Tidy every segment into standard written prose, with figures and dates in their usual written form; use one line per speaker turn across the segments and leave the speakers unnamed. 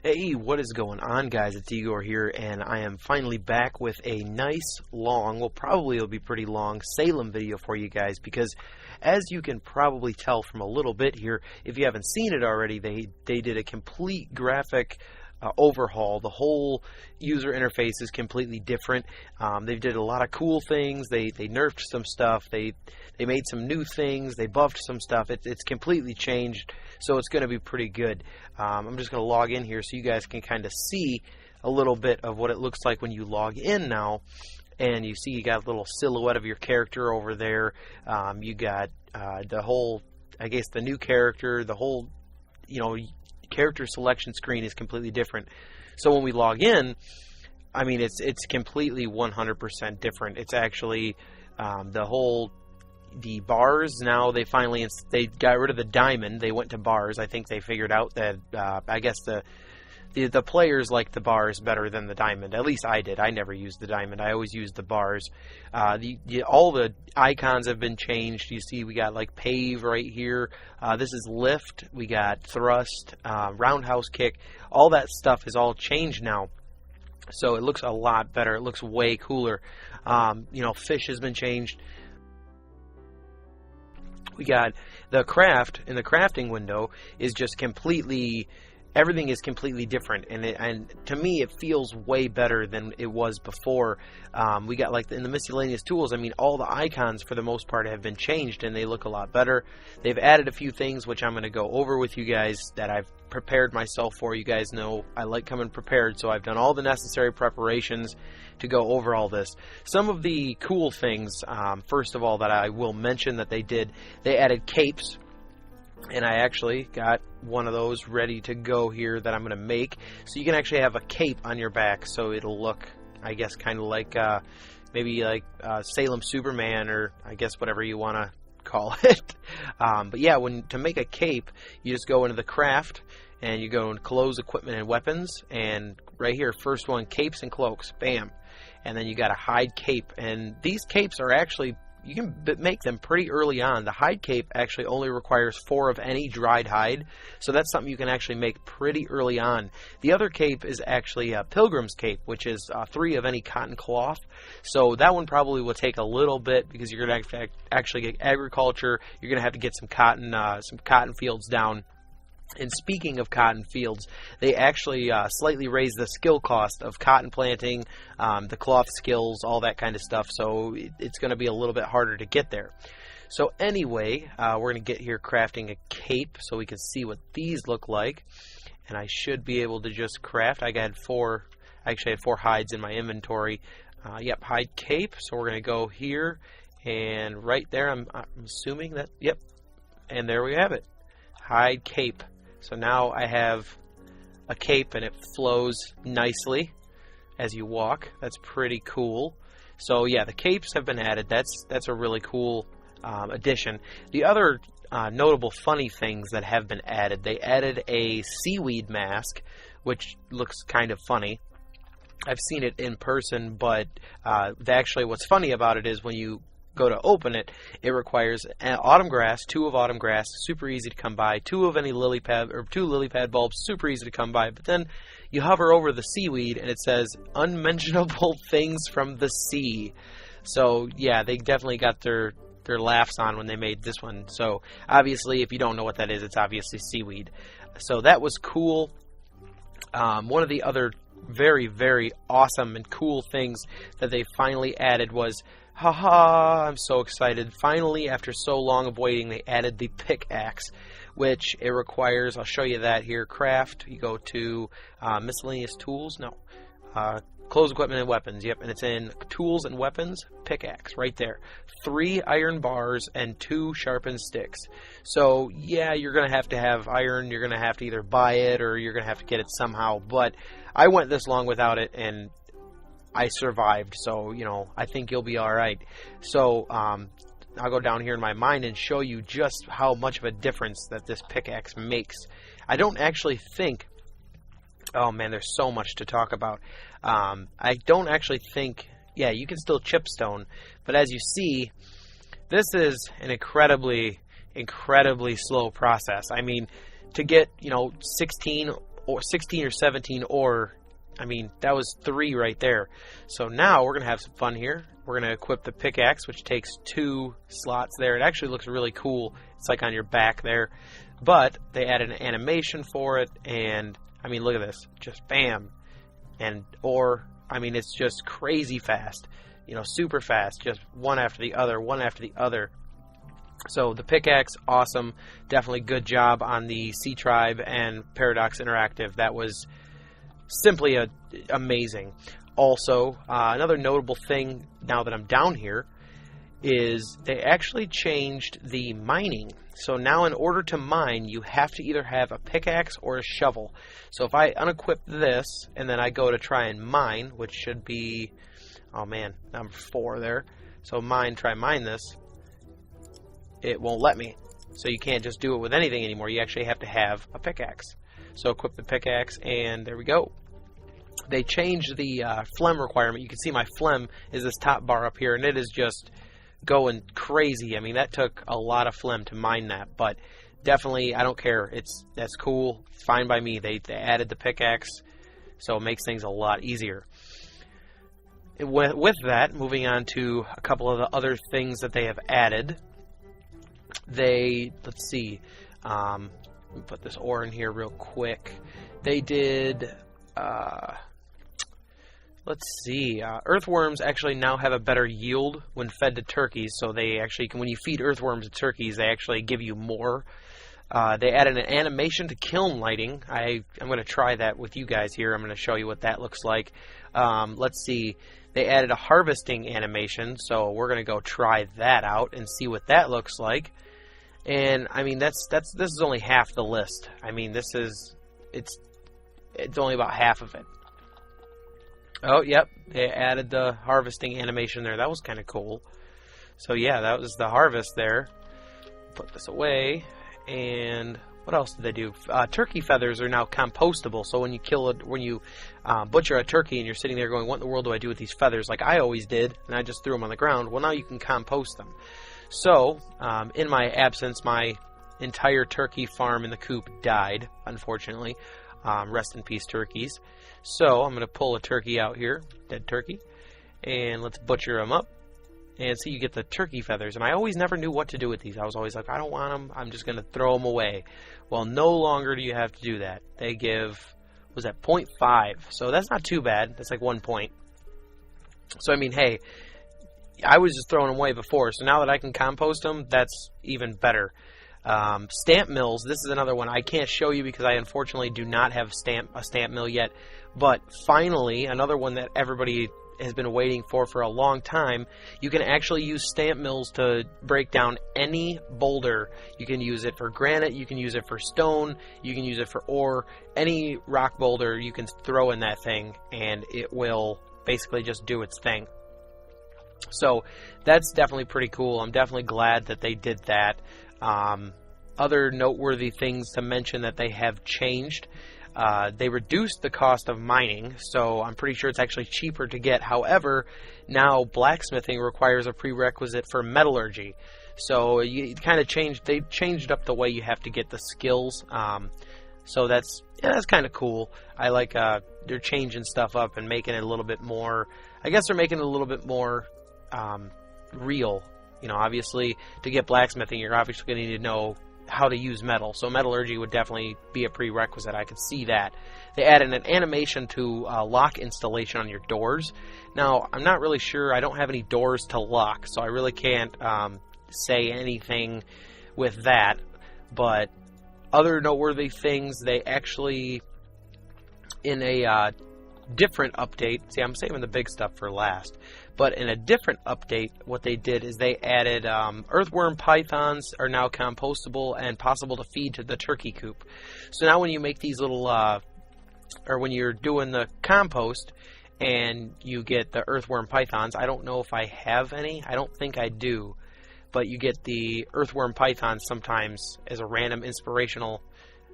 Hey, what is going on, guys? It's Igor here, and I am finally back with a nice, long, well, probably it'll be pretty long, Salem video for you guys, because as you can probably tell from a little bit here, if you haven't seen it already, they did a complete graphic overhaul. The whole user interface is completely different. They did a lot of cool things. They nerfed some stuff. They made some new things. They buffed some stuff. It's completely changed, so it's going to be pretty good. I'm just going to log in here so you guys can kind of see a little bit of what it looks like when you log in now. And you see you got a little silhouette of your character over there. You got the whole, I guess, the new character, the whole, character selection screen is completely different. So when we log in, I mean, it's completely 100% different. It's actually the bars now. They got rid of the diamond. They went to bars. I think they figured out that I guess the players like the bars better than the diamond. At least I did. I never used the diamond. I always used the bars. All the icons have been changed. You see we got like pave right here. This is lift. We got thrust, roundhouse kick. All that stuff is all changed now. So it looks a lot better. It looks way cooler. Fish has been changed. We got the craft in the crafting window is just completely, everything is completely different, and to me it feels way better than it was before. We got like in the miscellaneous tools, I mean, all the icons for the most part have been changed and they look a lot better. They've added a few things which I'm going to go over with you guys that I've prepared myself for. You guys know I like coming prepared, so I've done all the necessary preparations to go over all this. Some of the cool things, first of all, that I will mention that they added capes. And I actually got one of those ready to go here that I'm going to make. So you can actually have a cape on your back, so it'll look, I guess, kind of like maybe like Salem Superman, or I guess whatever you want to call it. But yeah, to make a cape, you just go into the craft and you go in clothes, equipment, and weapons. And right here, first one, capes and cloaks. Bam. And then you got a hide cape. And these capes are actually, you can make them pretty early on. The hide cape actually only requires 4 of any dried hide, so that's something you can actually make pretty early on. The other cape is actually a pilgrim's cape, which is 3 of any cotton cloth. So that one probably will take a little bit because you're going to actually get agriculture. You're going to have to get some cotton fields down. And speaking of cotton fields, they actually slightly raised the skill cost of cotton planting, the cloth skills, all that kind of stuff. So it's going to be a little bit harder to get there. So anyway, we're going to get here crafting a cape so we can see what these look like. And I should be able to just craft. I had 4 hides in my inventory. Yep, hide cape. So we're going to go here and right there. I'm assuming that, yep. And there we have it. Hide cape. So now I have a cape and it flows nicely as you walk. That's pretty cool. So yeah, the capes have been added. That's a really cool addition. The other notable funny things that have been added, they added a seaweed mask, which looks kind of funny. I've seen it in person, but actually what's funny about it is when you go to open it, it requires autumn grass, 2 of autumn grass, super easy to come by, 2 of any lily pad, or 2 lily pad bulbs, super easy to come by. But then you hover over the seaweed and it says unmentionable things from the sea. So yeah, they definitely got their laughs on when they made this one. So obviously, if you don't know what that is, it's obviously seaweed. So that was cool. One of the other very, very awesome and cool things that they finally added was, haha, I'm so excited. Finally, after so long of waiting, they added the pickaxe, which it requires, I'll show you that here, craft. You go to miscellaneous tools, clothes, equipment, and weapons, yep, and it's in tools and weapons, pickaxe, right there. 3 iron bars and 2 sharpened sticks. So yeah, you're going to have iron, you're going to have to either buy it or you're going to have to get it somehow, but I went this long without it and I survived, so I think you'll be alright. So I'll go down here in my mind and show you just how much of a difference that this pickaxe makes. I don't actually think, oh man, there's so much to talk about. I don't actually think, yeah, you can still chipstone, but as you see, this is an incredibly slow process. I mean, to get 16 or 16 or 17 ore. I mean, that was 3 right there. So now we're going to have some fun here. We're going to equip the pickaxe, which takes 2 slots there. It actually looks really cool. It's like on your back there. But they added an animation for it, and I mean, look at this. Just bam. And ore, I mean, it's just crazy fast. You know, super fast. Just one after the other, one after the other. So the pickaxe, awesome. Definitely good job on the Sea Tribe and Paradox Interactive. That was simply amazing. Also, another notable thing now that I'm down here is they actually changed the mining. So now in order to mine, you have to either have a pickaxe or a shovel. So if I unequip this and then I go to try and mine, which should be, oh man, number 4 there. So try mine this. It won't let me. So you can't just do it with anything anymore. You actually have to have a pickaxe. So equip the pickaxe, and there we go. They changed the phlegm requirement. You can see my phlegm is this top bar up here, and it is just going crazy. I mean, that took a lot of phlegm to mine that, but definitely, I don't care. That's cool. Fine by me. They added the pickaxe, so it makes things a lot easier. With that, moving on to a couple of the other things that they have added. Let's see. Let me put this ore in here real quick. They did. Let's see. Earthworms actually now have a better yield when fed to turkeys. So they actually, when you feed earthworms to turkeys, they actually give you more. They added an animation to kiln lighting. I'm going to try that with you guys here. I'm going to show you what that looks like. Let's see. They added a harvesting animation, so we're going to go try that out and see what that looks like. And I mean, this is only half the list. I mean, it's only about half of it. Oh, yep, they added the harvesting animation there. That was kind of cool. So yeah, that was the harvest there. Put this away. And what else did they do? Turkey feathers are now compostable. So when you butcher a turkey and you're sitting there going, what in the world do I do with these feathers? Like I always did, and I just threw them on the ground. Well, now you can compost them. So in my absence, my entire turkey farm in the coop died, unfortunately. Rest in peace, turkeys. So I'm going to pull a turkey out here, dead turkey, and let's butcher them up. And see, you get the turkey feathers. And I always never knew what to do with these. I was always like, I don't want them. I'm just going to throw them away. Well, no longer do you have to do that. They give, was that 0.5? So that's not too bad. That's like 1 point. So, I mean, hey, I was just throwing them away before. So now that I can compost them, that's even better. Stamp mills, this is another one I can't show you because I unfortunately do not have a stamp mill yet. But finally, another one that everybody has been waiting for a long time. You can actually use stamp mills to break down any boulder. You can use it for granite, you can use it for stone, you can use it for ore. Any rock boulder you can throw in that thing and it will basically just do its thing. So that's definitely pretty cool. I'm definitely glad that they did that. Other noteworthy things to mention that they have changed. They reduced the cost of mining, so I'm pretty sure it's actually cheaper to get. However, now blacksmithing requires a prerequisite for metallurgy. So they changed up the way you have to get the skills. So that's kind of cool. I like they're changing stuff up and making it a little bit more. I guess they're making it a little bit more real. You know, obviously to get blacksmithing, you're obviously going to need to know how to use metal. So metallurgy would definitely be a prerequisite. I could see that. They added an animation to lock installation on your doors. Now, I'm not really sure. I don't have any doors to lock, so I really can't say anything with that. But other noteworthy things, they actually, in a different update, see, I'm saving the big stuff for last. But in a different update, what they did is they added earthworm pythons are now compostable and possible to feed to the turkey coop. So now when you make these little, or when you're doing the compost and you get the earthworm pythons, I don't know if I have any. I don't think I do. But you get the earthworm pythons sometimes as a random inspirational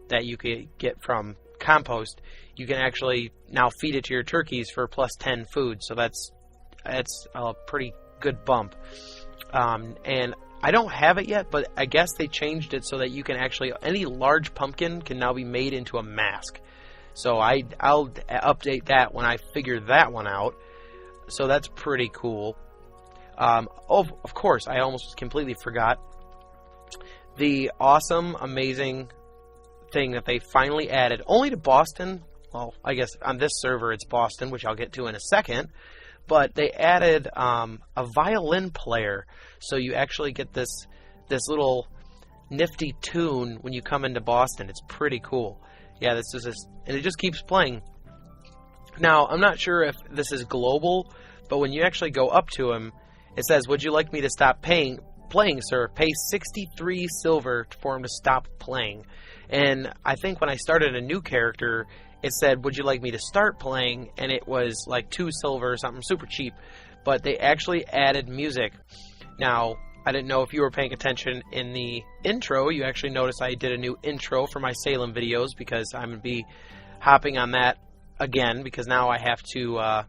that you could get from compost. You can actually now feed it to your turkeys for plus 10 food. So that's a pretty good bump. And I don't have it yet, but I guess they changed it so that you can actually, any large pumpkin can now be made into a mask. So I'll update that when I figure that one out. So that's pretty cool. Of course, I almost completely forgot the awesome, amazing thing that they finally added, only to Boston. Well, I guess on this server it's Boston, which I'll get to in a second. But they added a violin player, so you actually get this little nifty tune when you come into Boston. It's pretty cool. Yeah, and it just keeps playing. Now, I'm not sure if this is global, but when you actually go up to him, it says, "Would you like me to stop playing, sir? Pay 63 silver for him to stop playing." And I think when I started a new character, it said, "Would you like me to start playing?" And it was like 2 silver or something, super cheap. But they actually added music. Now, I didn't know if you were paying attention in the intro. You actually noticed I did a new intro for my Salem videos, because I'm going to be hopping on that again, because now I have to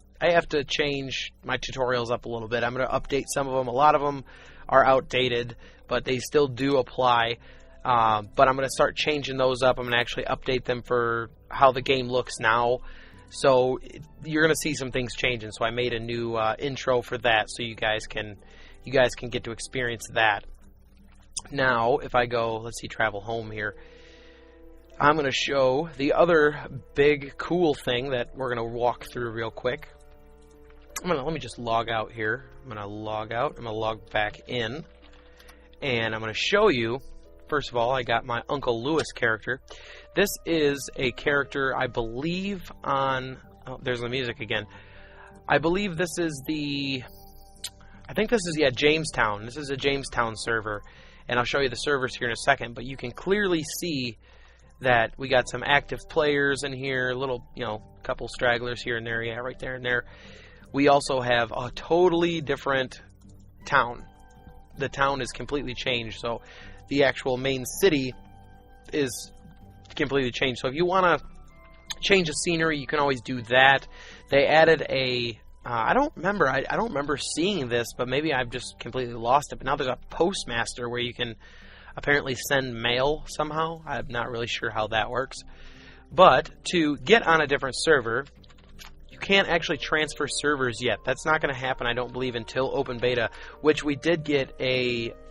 change my tutorials up a little bit. I'm going to update some of them. A lot of them are outdated, but they still do apply. But I'm going to start changing those up. I'm going to actually update them for how the game looks now. So you're going to see some things changing. So I made a new intro for that, so you guys can get to experience that. Now, if I go, let's see, travel home here, I'm going to show the other big cool thing that we're going to walk through real quick. Let me just log out here. I'm going to log out. I'm going to log back in. And I'm going to show you, first of all, I got my Uncle Lewis character. This is a character, I believe, on... Oh, there's the music again. I believe this is I think this is, Jamestown. This is a Jamestown server. And I'll show you the servers here in a second. But you can clearly see that we got some active players in here. Little, couple stragglers here and there. Yeah, right there and there. We also have a totally different town. The town is completely changed. So the actual main city is completely changed. So if you want to change the scenery, you can always do that. They added a... I don't remember. I don't remember seeing this, but maybe I've just completely lost it. But now there's a postmaster where you can apparently send mail somehow. I'm not really sure how that works. But to get on a different server, you can't actually transfer servers yet. That's not going to happen, I don't believe, until open beta, which we did get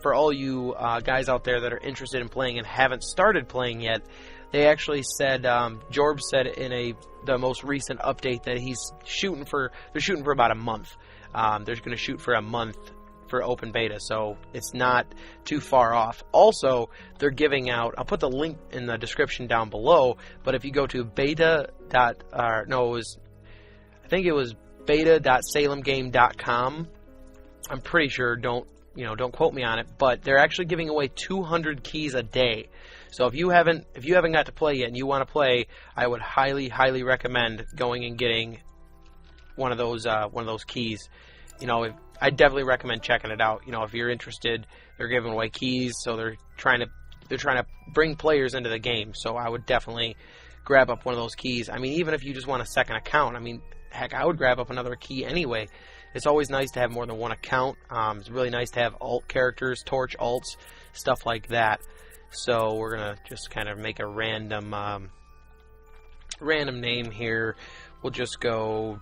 for all you guys out there that are interested in playing and haven't started playing yet, they actually said, Jorb said in the most recent update that they're shooting for about a month. They're going to shoot for a month for open beta, so it's not too far off. Also, they're giving out, I'll put the link in the description down below, but if you go to beta.salemgame.com, I'm pretty sure, don't quote me on it, but they're actually giving away 200 keys a day. So if you haven't got to play yet and you want to play, I would highly, highly recommend going and getting one of those keys. I definitely recommend checking it out. If you're interested, they're giving away keys, so they're trying to bring players into the game. So I would definitely grab up one of those keys. I mean, even if you just want a second account, heck, I would grab up another key anyway. It's always nice to have more than one account. It's really nice to have alt characters, torch alts, stuff like that. So we're going to just kind of make a random name here. We'll just go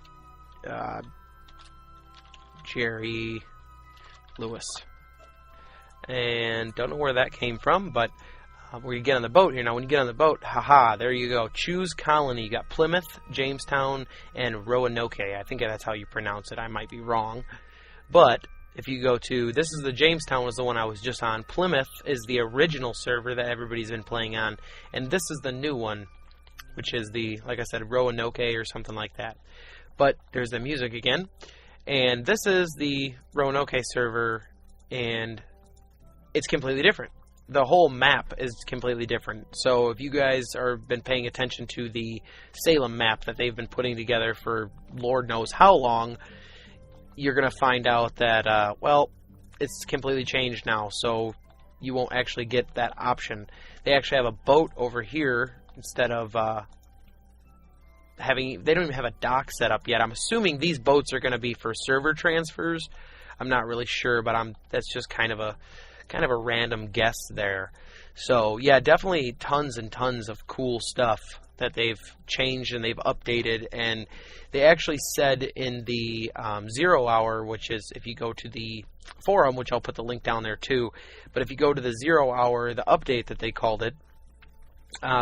Jerry Lewis. And don't know where that came from, but we're going to get on the boat here. Now, when you get on the boat, haha, there you go. Choose colony. You got Plymouth, Jamestown, and Roanoke. I think that's how you pronounce it. I might be wrong. But if you go to, this is the Jamestown was the one I was just on. Plymouth is the original server that everybody's been playing on. And this is the new one, which is like I said, Roanoke or something like that. But there's the music again. And this is the Roanoke server, and it's completely different. The whole map is completely different. So if you guys are been paying attention to the Salem map that they've been putting together for Lord knows how long, you're going to find out that, it's completely changed now. So you won't actually get that option. They actually have a boat over here instead of they don't even have a dock set up yet. I'm assuming these boats are going to be for server transfers. I'm not really sure, but that's just kind of a random guess there. So yeah, definitely tons and tons of cool stuff that they've changed and they've updated, and they actually said in the 0 hour, which is if you go to the forum, which I'll put the link down there too, but if you go to the 0 hour, the update that they called it,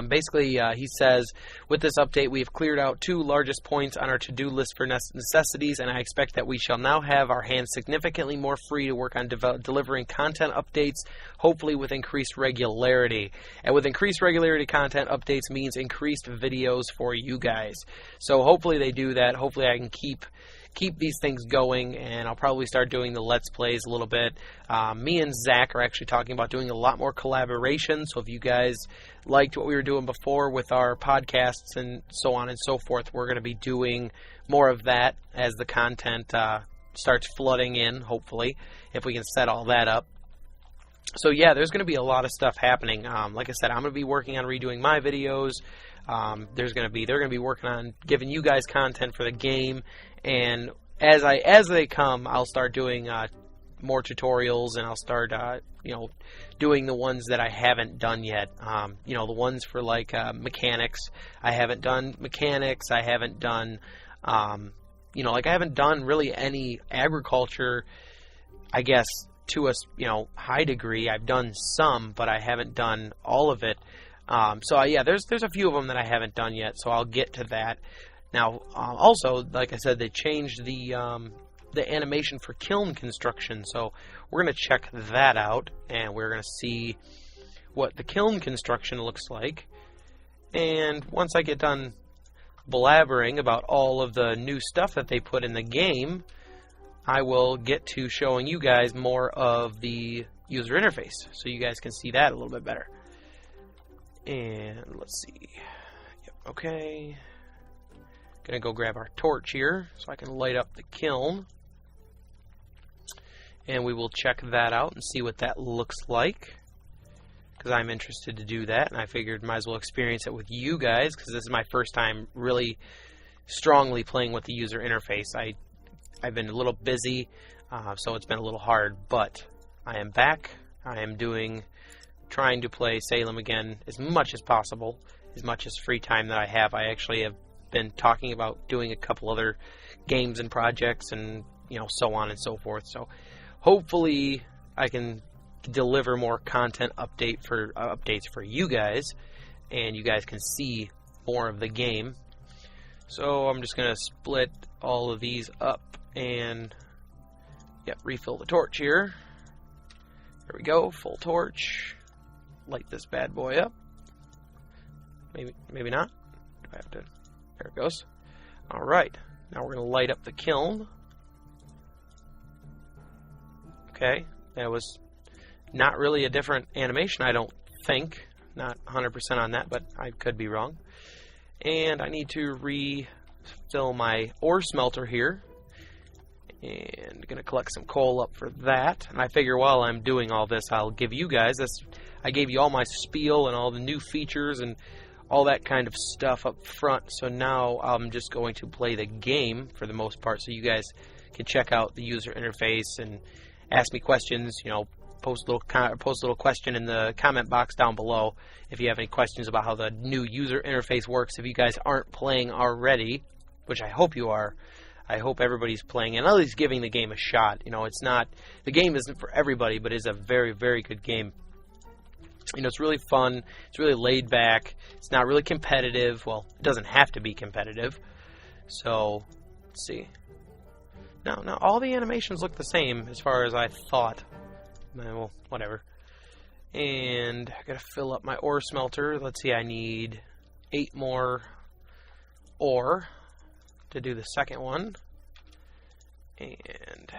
basically, he says, with this update, we have cleared out 2 largest points on our to-do list for necessities, and I expect that we shall now have our hands significantly more free to work on delivering content updates, hopefully with increased regularity. And with increased regularity, content updates means increased videos for you guys. So hopefully they do that. Hopefully I can keep these things going, and I'll probably start doing the Let's Plays a little bit. Me and Zach are actually talking about doing a lot more collaboration, so if you guys liked what we were doing before with our podcasts and so on and so forth, we're going to be doing more of that as the content starts flooding in, hopefully, if we can set all that up. So yeah, there's going to be a lot of stuff happening. Like I said, I'm going to be working on redoing my videos. They're going to be working on giving you guys content for the game, and as they come, I'll start doing more tutorials, and I'll start doing the ones that I haven't done yet. The ones for like mechanics. I haven't done mechanics. I haven't done I haven't done really any agriculture, I guess, to a high degree. I've done some, but I haven't done all of it. There's a few of them that I haven't done yet, so I'll get to that. Now, also, like I said, they changed the animation for kiln construction, so we're going to check that out, and we're going to see what the kiln construction looks like. And once I get done blabbering about all of the new stuff that they put in the game, I will get to showing you guys more of the user interface, so you guys can see that a little bit better. And let's see. Yep, okay. Gonna go grab our torch here so I can light up the kiln. And we will check that out and see what that looks like, because I'm interested to do that, and I figured might as well experience it with you guys, because this is my first time really strongly playing with the user interface. I've been a little busy, so it's been a little hard, but I am back. I am trying to play Salem again as much as possible, as much as free time that I have. I actually have been talking about doing a couple other games and projects, and so on and so forth. So hopefully I can deliver more content updates for you guys, and you guys can see more of the game. So I'm just gonna split all of these up and refill the torch here. There we go, full torch. Light this bad boy up. Maybe not. Do I have to? There it goes. Alright, now we're going to light up the kiln. Okay, that was not really a different animation, I don't think. Not 100% on that, but I could be wrong. And I need to refill my ore smelter here. And going to collect some coal up for that. And I figure while I'm doing all this, I'll give you guys this. I gave you all my spiel and all the new features and all that kind of stuff up front. So now I'm just going to play the game for the most part, so you guys can check out the user interface and ask me questions. Post a little question in the comment box down below if you have any questions about how the new user interface works. If you guys aren't playing already, which I hope you are. I hope everybody's playing and at least giving the game a shot. The game isn't for everybody, but it's a very, very good game. It's really fun. It's really laid back. It's not really competitive. Well, it doesn't have to be competitive. So, let's see. Now all the animations look the same as far as I thought. Well, whatever. And I gotta fill up my ore smelter. Let's see, I need 8 more ore to do the second one. And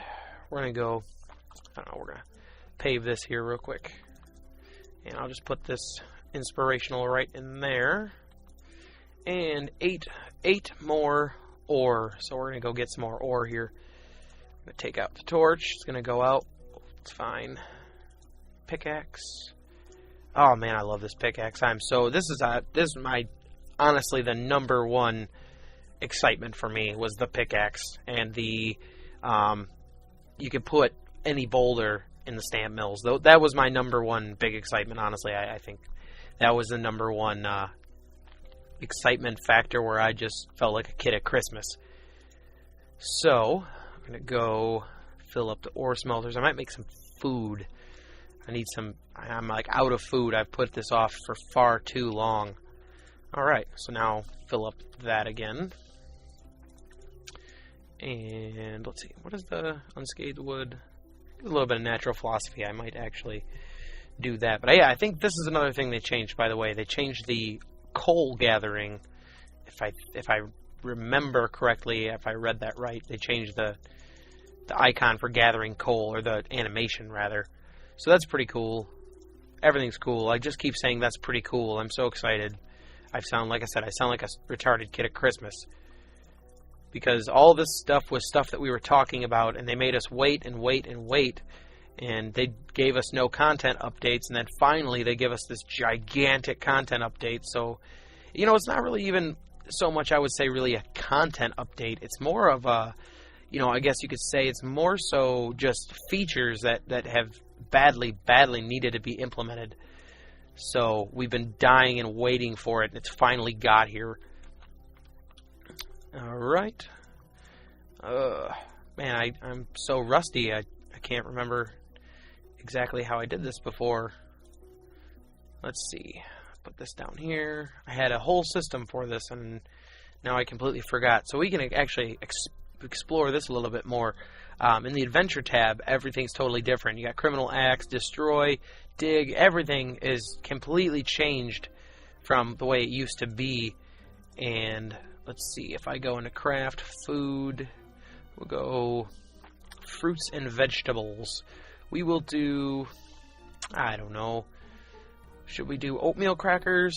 we're gonna go, we're gonna pave this here real quick. And I'll just put this inspirational right in there. And 8 more ore. So we're going to go get some more ore here. I'm going to take out the torch. It's going to go out. It's fine. Pickaxe. Oh man, I love this pickaxe. This is my honestly the number one excitement for me was the pickaxe, and the you could put any boulder in the stamp mills. Though that was my number one big excitement, honestly. I think that was the number one excitement factor where I just felt like a kid at Christmas. So I'm going to go fill up the ore smelters. I might make some food. I need some. I'm like out of food. I've put this off for far too long. Alright, so now fill up that again. And let's see, what is the unscathed wood? A little bit of natural philosophy. I might actually do that. But yeah, I think this is another thing they changed, by the way. They changed the coal gathering. If I remember correctly, if I read that right, they changed the icon for gathering coal, or the animation rather. So that's pretty cool. Everything's cool. I just keep saying that's pretty cool. I'm so excited. Like I said, I sound like a retarded kid at Christmas. Because all this stuff was stuff that we were talking about, and they made us wait and wait and wait. And they gave us no content updates, and then finally they give us this gigantic content update. So, you know, it's not really even so much, I would say, really a content update. It's more of a, you know, I guess you could say it's more so just features that have badly needed to be implemented. So we've been dying and waiting for it, and it's finally got here. Alright. Man, I'm so rusty, I can't remember exactly how I did this before. Let's see. Put this down here. I had a whole system for this, and now I completely forgot. So we can actually explore this a little bit more. In the Adventure tab, everything's totally different. You got Criminal Axe, Destroy, Dig. Everything is completely changed from the way it used to be. And let's see, if I go into Craft, Food, we'll go Fruits and Vegetables. We will do, I don't know, should we do oatmeal crackers,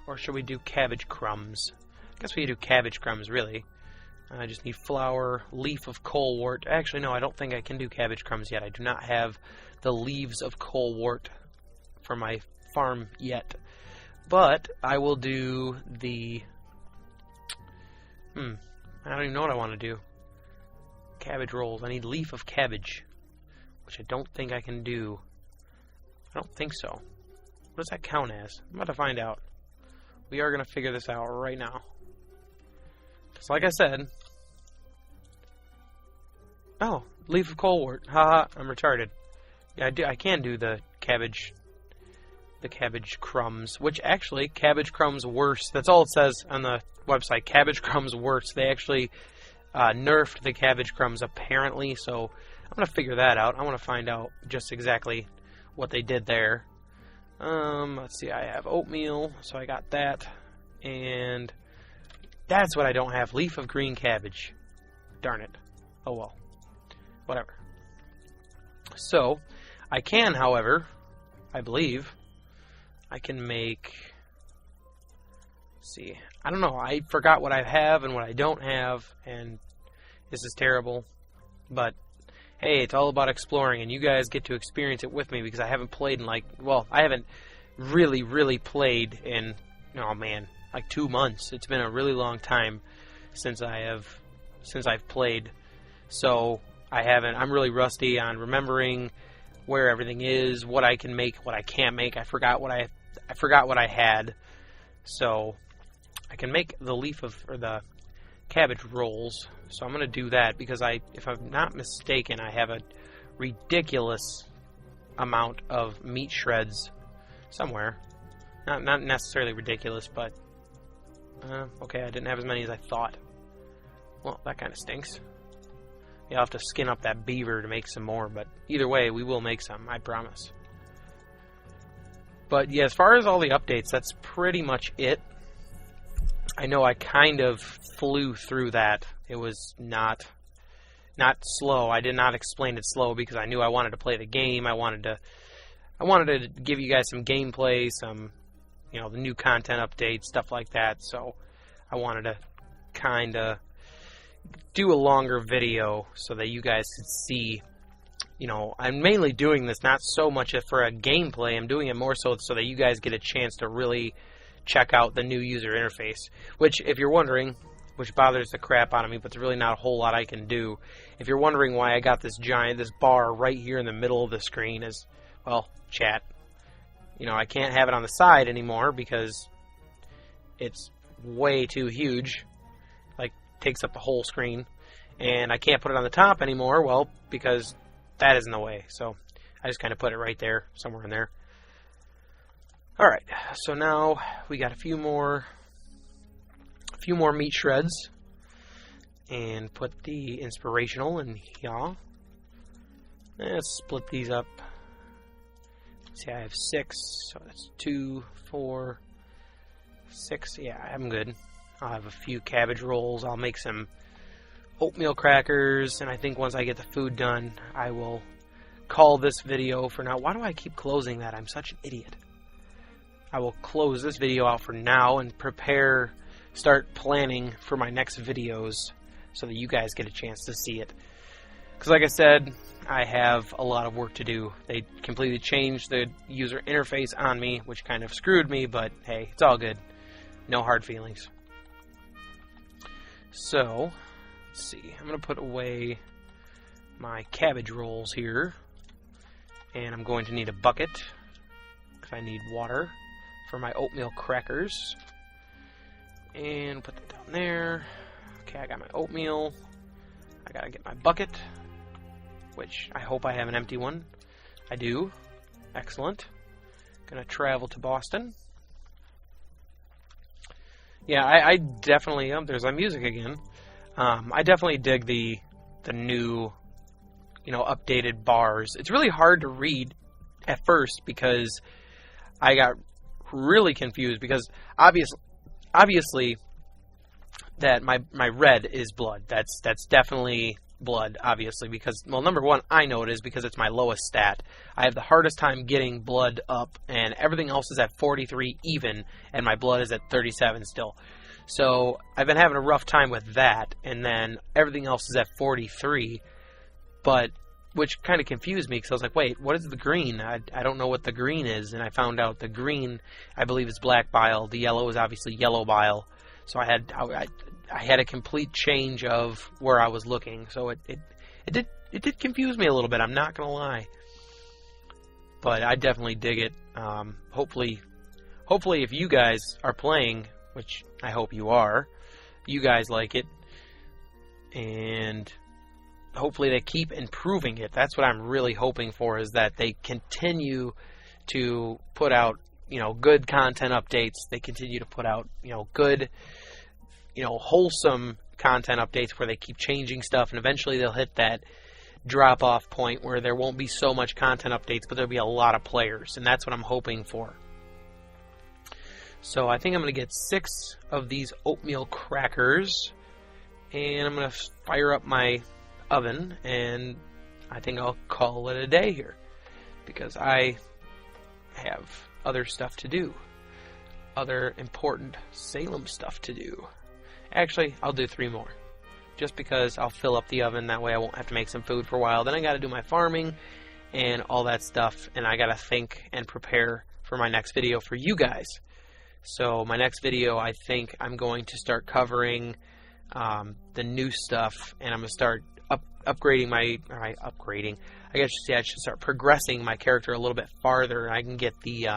or should we do cabbage crumbs? I guess we could do cabbage crumbs, really. I just need flour, leaf of colewort. Actually, no, I don't think I can do cabbage crumbs yet. I do not have the leaves of colewort for my farm yet. But I will do the... I don't even know what I want to do. Cabbage rolls. I need leaf of cabbage, which I don't think I can do. I don't think so. What does that count as? I'm about to find out. We are going to figure this out right now. Just like I said. Oh, leaf of colewort. Haha, I'm retarded. Yeah, I can do the cabbage crumbs, which actually, cabbage crumbs worse. That's all it says on the website. Cabbage crumbs worse. They actually nerfed the cabbage crumbs apparently, so I'm going to figure that out. I want to find out just exactly what they did there. Let's see, I have oatmeal, so I got that, and that's what I don't have, leaf of green cabbage. Darn it. Oh well. Whatever. So, I can, however, I believe, I can make, let's see, I don't know, I forgot what I have and what I don't have, and this is terrible, but hey, it's all about exploring, and you guys get to experience it with me, because I haven't played in I haven't really played in, oh man, like 2 months. It's been a really long time since I've played, so I'm really rusty on remembering where everything is, what I can make, what I can't make. I forgot what I had, so I can make the the cabbage rolls. So I'm going to do that because if I'm not mistaken, I have a ridiculous amount of meat shreds somewhere. Not necessarily ridiculous, but okay, I didn't have as many as I thought. Well, that kind of stinks. You'll have to skin up that beaver to make some more, but either way, we will make some, I promise. But yeah, as far as all the updates, that's pretty much it. I know I kind of flew through that. It was not slow. I did not explain it slow because I knew I wanted to play the game. I wanted to give you guys some gameplay, some, the new content updates, stuff like that. So I wanted to kind of do a longer video so that you guys could see. I'm mainly doing this not so much for a gameplay. I'm doing it more so that you guys get a chance to really check out the new user interface, which, if you're wondering, which bothers the crap out of me, but there's really not a whole lot I can do. If you're wondering why I got this bar right here in the middle of the screen is, well, chat. I can't have it on the side anymore because it's way too huge. Like, takes up the whole screen. And I can't put it on the top anymore, well, because that is in the way. So I just kind of put it right there, somewhere in there. Alright, so now we got a few more meat shreds. And put the inspirational in here. Let's split these up. See, I have 6, so that's 2, 4, 6. Yeah, I'm good. I'll have a few cabbage rolls. I'll make some oatmeal crackers, and I think once I get the food done, I will call this video for now. Why do I keep closing that? I'm such an idiot. I will close this video out for now and start planning for my next videos so that you guys get a chance to see it. Because like I said, I have a lot of work to do. They completely changed the user interface on me, which kind of screwed me, but hey, it's all good. No hard feelings. So, let's see. I'm going to put away my cabbage rolls here. And I'm going to need a bucket, because I need water for my oatmeal crackers. And put that down there. Okay, I got my oatmeal. I gotta get my bucket, which I hope I have an empty one. I do. Excellent. Gonna travel to Boston. Yeah, I definitely... there's my music again. I definitely dig the new, updated bars. It's really hard to read at first because I got really confused because obviously that my red is blood. That's definitely blood, obviously, because, well, number one, I know it is because it's my lowest stat. I have the hardest time getting blood up, and everything else is at 43 even, and my blood is at 37 still. So I've been having a rough time with that, and then everything else is at 43, but which kind of confused me because I was like, wait, what is the green? I don't know what the green is, and I found out the green, I believe, is black bile. The yellow is obviously yellow bile. So I had a complete change of where I was looking. So it did confuse me a little bit. I'm not gonna lie, but I definitely dig it. Hopefully, if you guys are playing, which I hope you are, you guys like it, and hopefully they keep improving it. That's what I'm really hoping for, is that they continue to put out, good content updates. They continue to put out, good, wholesome content updates where they keep changing stuff, and eventually they'll hit that drop-off point where there won't be so much content updates, but there'll be a lot of players, and that's what I'm hoping for. So I think I'm going to get 6 of these oatmeal crackers, and I'm going to fire up my oven, and I think I'll call it a day here, because I have other stuff to do, other important Salem stuff to do. Actually, I'll do 3 more, just because I'll fill up the oven. That way I won't have to make some food for a while. Then I got to do my farming and all that stuff, and I got to think and prepare for my next video for you guys. So my next video, I think I'm going to start covering the new stuff, and I'm going to start upgrading I guess I should start progressing my character a little bit farther. I can get the,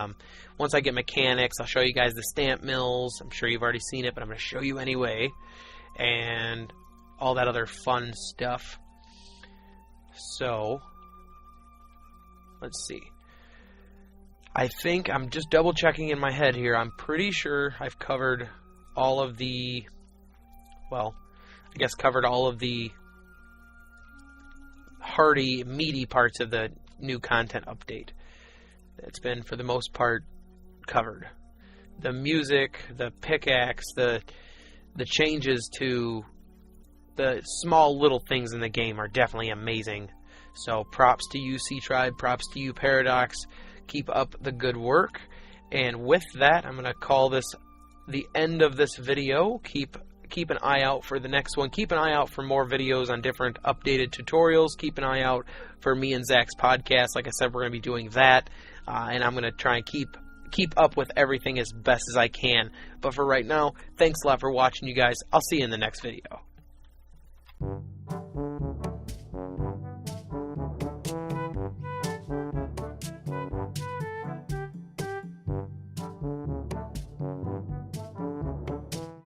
once I get mechanics, I'll show you guys the stamp mills. I'm sure you've already seen it, but I'm going to show you anyway. And all that other fun stuff. So, let's see. I think I'm just double checking in my head here. I'm pretty sure I've covered all of the, well, I guess covered all of the hearty, meaty parts of the new content update. It's been, for the most part, covered. The music, the pickaxe, the changes to the small little things in the game are definitely amazing. So props to you, C-Tribe, props to you, Paradox. Keep up the good work. And with that, I'm going to call this the end of this video. Keep an eye out for the next one. Keep an eye out for more videos on different updated tutorials. Keep an eye out for me and Zach's podcast. Like I said, we're going to be doing that. And I'm going to try and keep up with everything as best as I can. But for right now, thanks a lot for watching, you guys. I'll see you in the next video.